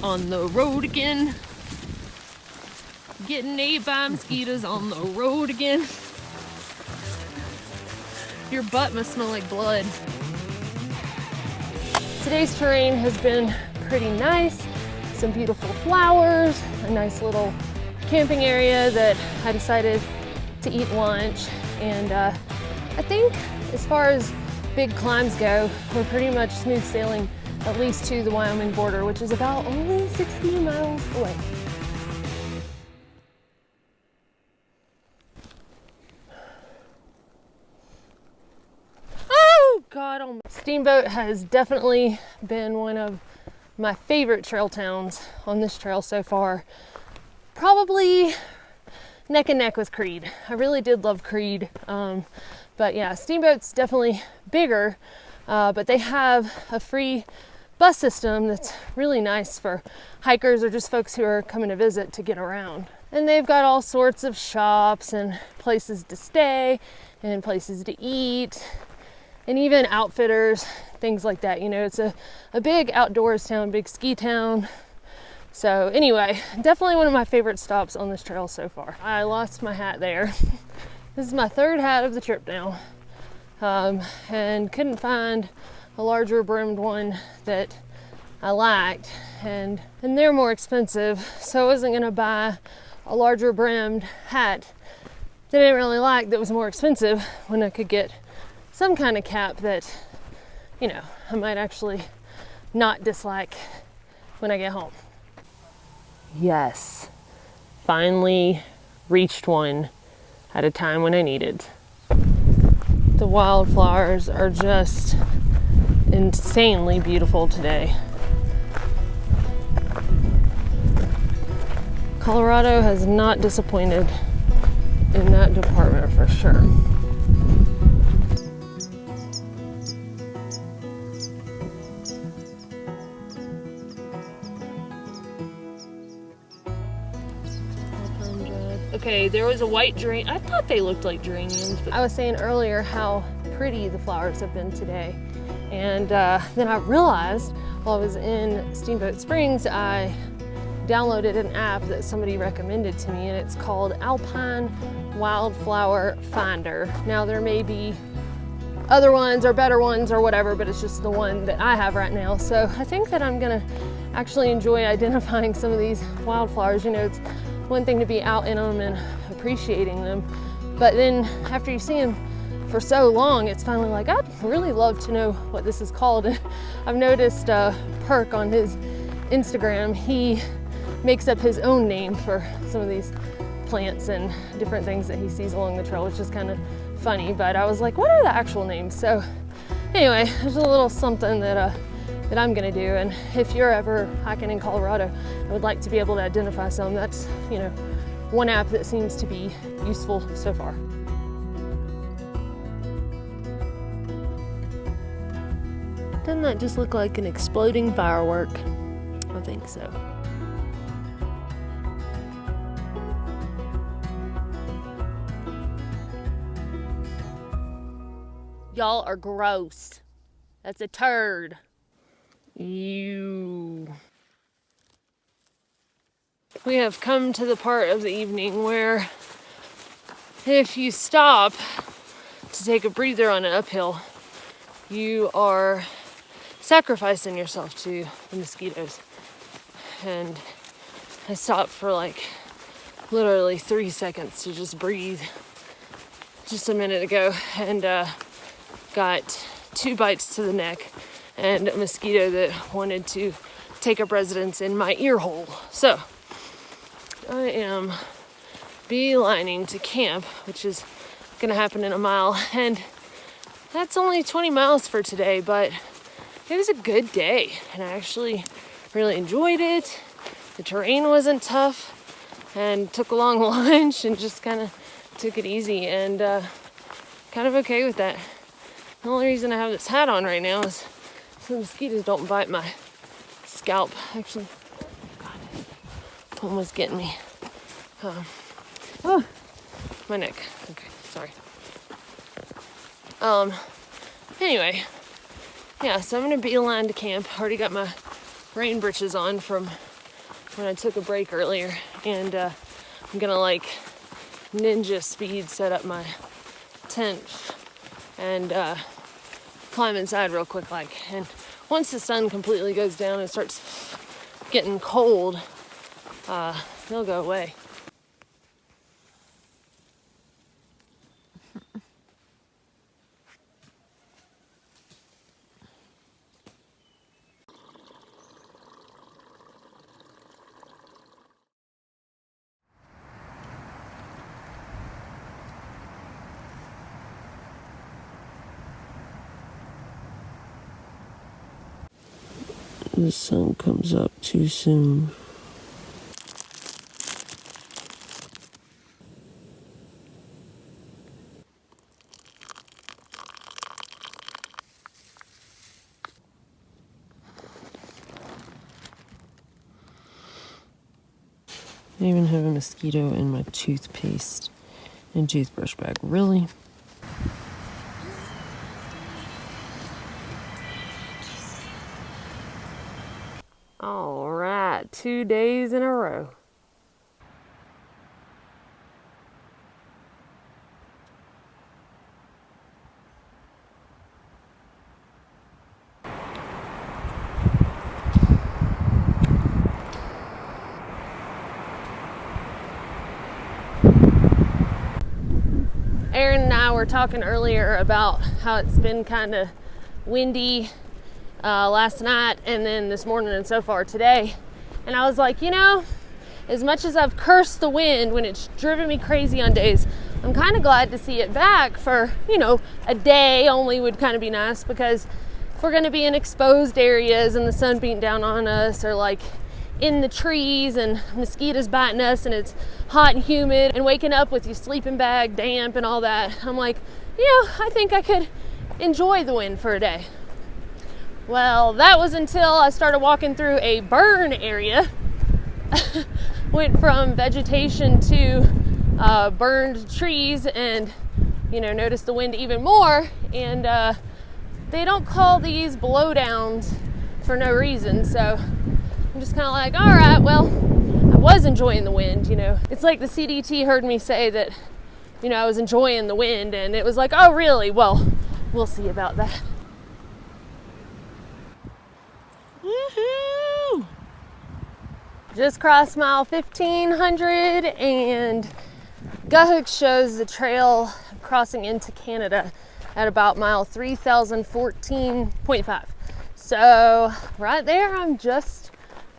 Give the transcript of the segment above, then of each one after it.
On the road again. Getting ate by mosquitoes on the road again. Your butt must smell like blood. Today's terrain has been pretty nice. Some beautiful flowers, a nice little camping area that I decided to eat lunch. And I think as far as big climbs go, we're pretty much smooth sailing at least to the Wyoming border, which is about only 60 miles away. Oh God, oh my. Steamboat has definitely been one of my favorite trail towns on this trail so far. Probably neck and neck with Creed. I really did love Creed. But yeah, Steamboat's definitely bigger, but they have a free bus system that's really nice for hikers or just folks who are coming to visit to get around. And they've got all sorts of shops and places to stay and places to eat and even outfitters, things like that. You know, it's a big outdoors town, big ski town. So anyway, definitely one of my favorite stops on this trail so far. I lost my hat there. This is my third hat of the trip now, and couldn't find a larger brimmed one that I liked, and they're more expensive, so I wasn't gonna buy a larger brimmed hat that I didn't really like that was more expensive when I could get some kind of cap that, you know, I might actually not dislike when I get home. Yes, finally reached one at a time when I needed. The wildflowers are just insanely beautiful today. Colorado has not disappointed in that department for sure. Okay, there was a white geranium. I thought they looked like geraniums, but I was saying earlier how pretty the flowers have been today. And then I realized while I was in Steamboat Springs, I downloaded an app that somebody recommended to me, and it's called Alpine Wildflower Finder. Now there may be other ones or better ones or whatever, but it's just the one that I have right now. So I think that I'm gonna actually enjoy identifying some of these wildflowers. You know, it's one thing to be out in them and appreciating them, but then after you see them for so long, it's finally like, I'd really love to know what this is called. And I've noticed Perk on his Instagram, he makes up his own name for some of these plants and different things that he sees along the trail, which is kind of funny, but I was like, what are the actual names? So anyway, there's a little something that I'm gonna do, and if you're ever hiking in Colorado, I would like to be able to identify some. That's, you know, one app that seems to be useful so far. Doesn't that just look like an exploding firework? I think so. Y'all are gross. That's a turd. Ew. We have come to the part of the evening where if you stop to take a breather on an uphill, you are sacrificing yourself to the mosquitoes. And I stopped for like literally 3 seconds to just breathe just a minute ago, and got 2 bites to the neck and a mosquito that wanted to take up residence in my ear hole. So I am beelining to camp, which is gonna happen in a mile, and that's only 20 miles for today, but it was a good day and I actually really enjoyed it. The terrain wasn't tough, and took a long lunch and just kind of took it easy, and kind of okay with that. The only reason I have this hat on right now is so the mosquitoes don't bite my scalp. Actually, God, one was getting me. Oh, my neck. Okay, sorry. Anyway, yeah, so I'm gonna beeline to camp. Already got my rain breeches on from when I took a break earlier, and I'm gonna like ninja speed set up my tent and climb inside real quick and once the sun completely goes down and starts getting cold, they'll go away. The sun comes up too soon. I even have a mosquito in my toothpaste and toothbrush bag. Really? All right, 2 days in a row. Aaron and I were talking earlier about how it's been kind of windy last night and then this morning and so far today. And I was like, you know, as much as I've cursed the wind when it's driven me crazy on days, I'm kind of glad to see it back for, you know, a day only would kind of be nice, because if we're going to be in exposed areas and the sun beating down on us, or like in the trees and mosquitoes biting us and it's hot and humid and waking up with your sleeping bag damp and all that, I'm like, you know, I think I could enjoy the wind for a day. Well, that was until I started walking through a burn area. Went from vegetation to burned trees, and, you know, noticed the wind even more. And they don't call these blowdowns for no reason, so I'm just kind of like, all right, well, I was enjoying the wind, you know. It's like the CDT heard me say that, you know, I was enjoying the wind, and it was like, oh, really? Well, we'll see about that. Woohoo! Just crossed mile 1500, and Guthook shows the trail crossing into Canada at about mile 3014.5. So right there, I'm just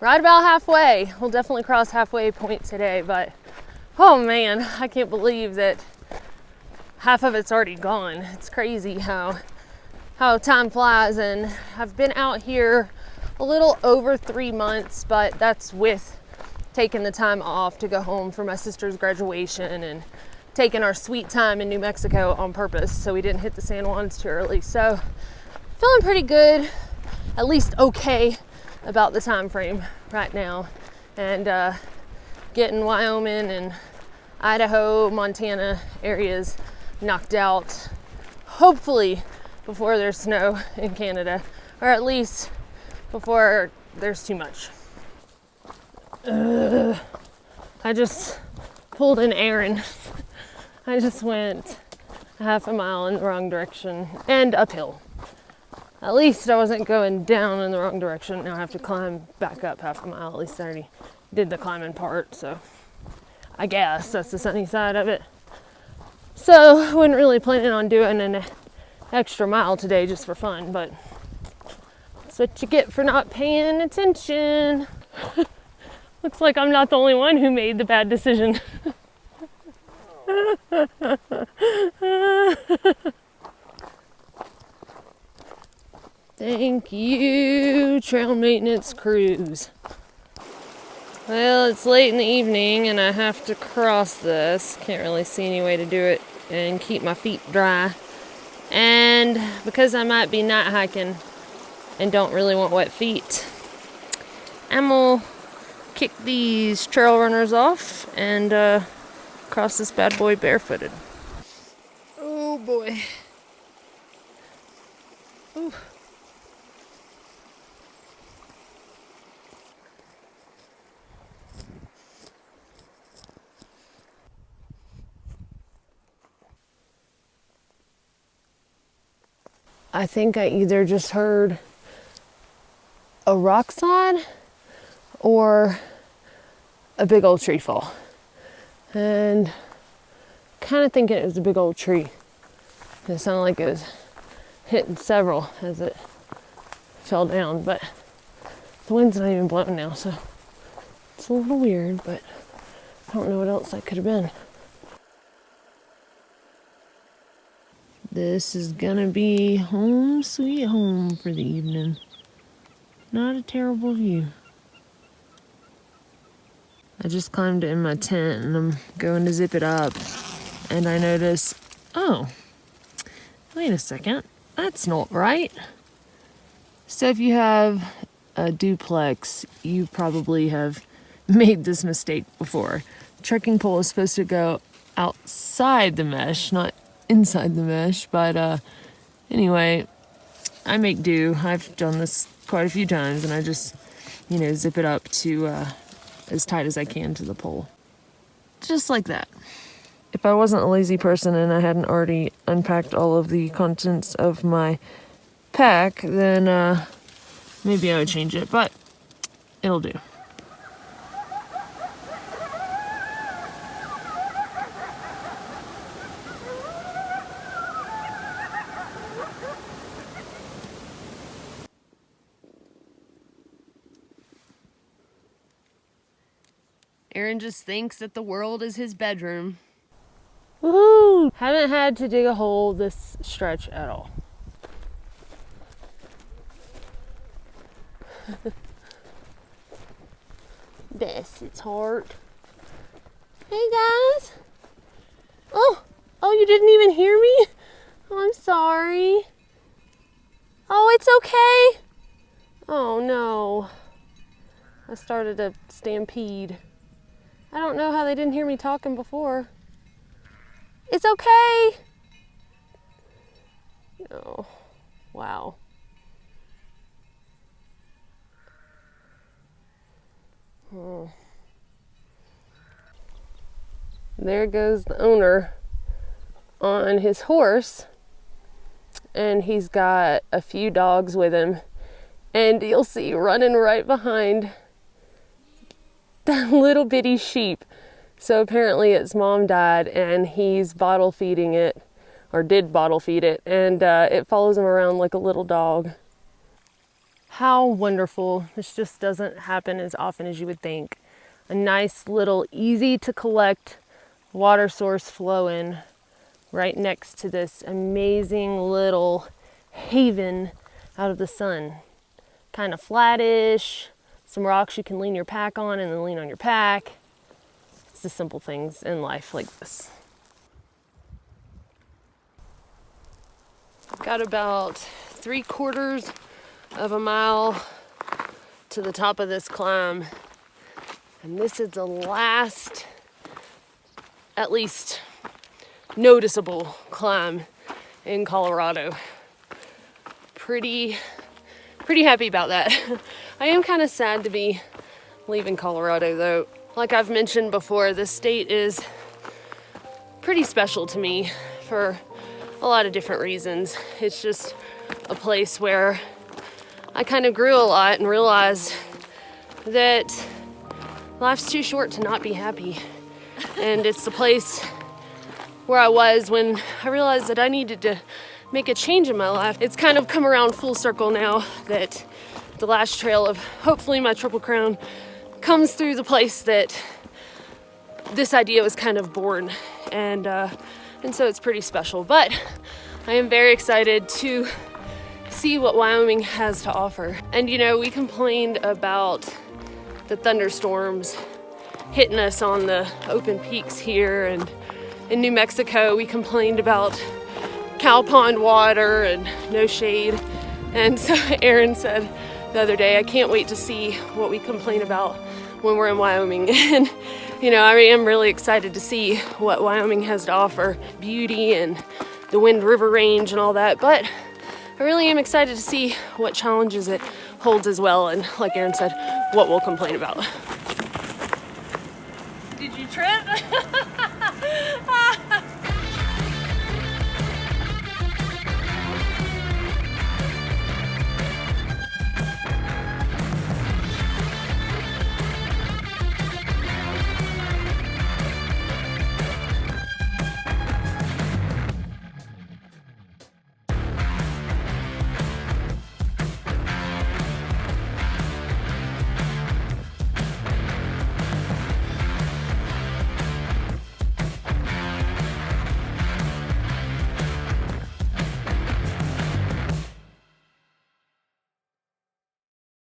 right about halfway. We'll definitely cross halfway point today, but oh man, I can't believe that half of it's already gone. It's crazy how time flies, and I've been out here a little over 3 months, but that's with taking the time off to go home for my sister's graduation and taking our sweet time in New Mexico on purpose so we didn't hit the San Juans too early. So feeling pretty good, at least okay about the time frame right now, and getting Wyoming and Idaho, Montana areas knocked out, hopefully before there's snow in Canada, or at least before there's too much. I just pulled an errand. I just went half a mile in the wrong direction and uphill. At least I wasn't going down in the wrong direction. Now I have to climb back up half a mile. At least I already did the climbing part, so I guess that's the sunny side of it. So I wasn't really planning on doing an extra mile today just for fun, but that's what you get for not paying attention. Looks like I'm not the only one who made the bad decision. Thank you, trail maintenance crews. Well, it's late in the evening and I have to cross this. Can't really see any way to do it and keep my feet dry. And because I might be night hiking and don't really want wet feet, I'm gonna kick these trail runners off and cross this bad boy barefooted. Oh boy. Ooh. I think I either just heard a rock slide or a big old tree fall. And kind of thinking it was a big old tree. It sounded like it was hitting several as it fell down, but the wind's not even blowing now, so it's a little weird, but I don't know what else that could have been. This is gonna be home sweet home for the evening. Not a terrible view. I just climbed in my tent and I'm going to zip it up, and I notice, oh, wait a second, that's not right. So if you have a duplex, you probably have made this mistake before. Trekking pole is supposed to go outside the mesh, not inside the mesh, but anyway, I make do. I've done this quite a few times, and I just, zip it up to as tight as I can to the pole. Just like that. If I wasn't a lazy person and I hadn't already unpacked all of the contents of my pack, then maybe I would change it, but it'll do. Aaron just thinks that the world is his bedroom. Woohoo! Haven't had to dig a hole this stretch at all. Bless its heart. Hey guys! Oh, you didn't even hear me? Oh, I'm sorry. Oh, it's okay. Oh no. I started a stampede. I don't know how they didn't hear me talking before. It's okay. Oh, wow. Oh. There goes the owner on his horse, and he's got a few dogs with him, and you'll see running right behind that little bitty sheep. So apparently its mom died, and he's bottle feeding it, or did bottle feed it, and it follows him around like a little dog. How wonderful. This just doesn't happen as often as you would think. A nice little easy to collect water source flowing right next to this amazing little haven out of the sun. Kind of flattish, some rocks you can lean your pack on and then lean on your pack. It's the simple things in life like this. Got about 3/4 of a mile to the top of this climb, and this is the last, at least noticeable climb in Colorado. Pretty happy about that. I am kind of sad to be leaving Colorado though. Like I've mentioned before, this state is pretty special to me for a lot of different reasons. It's just a place where I kind of grew a lot and realized that life's too short to not be happy. And it's the place where I was when I realized that I needed to make a change in my life. It's kind of come around full circle now that the last trail of hopefully my Triple Crown comes through the place that this idea was kind of born, and so it's pretty special. But I am very excited to see what Wyoming has to offer. And we complained about the thunderstorms hitting us on the open peaks here, and in New Mexico we complained about cow pond water and no shade. And so Aaron said the other day, I can't wait to see what we complain about when we're in Wyoming. And I am really excited to see what Wyoming has to offer, beauty and the Wind River Range and all that, but I really am excited to see what challenges it holds as well, and like Aaron said, what we'll complain about. Did you trip?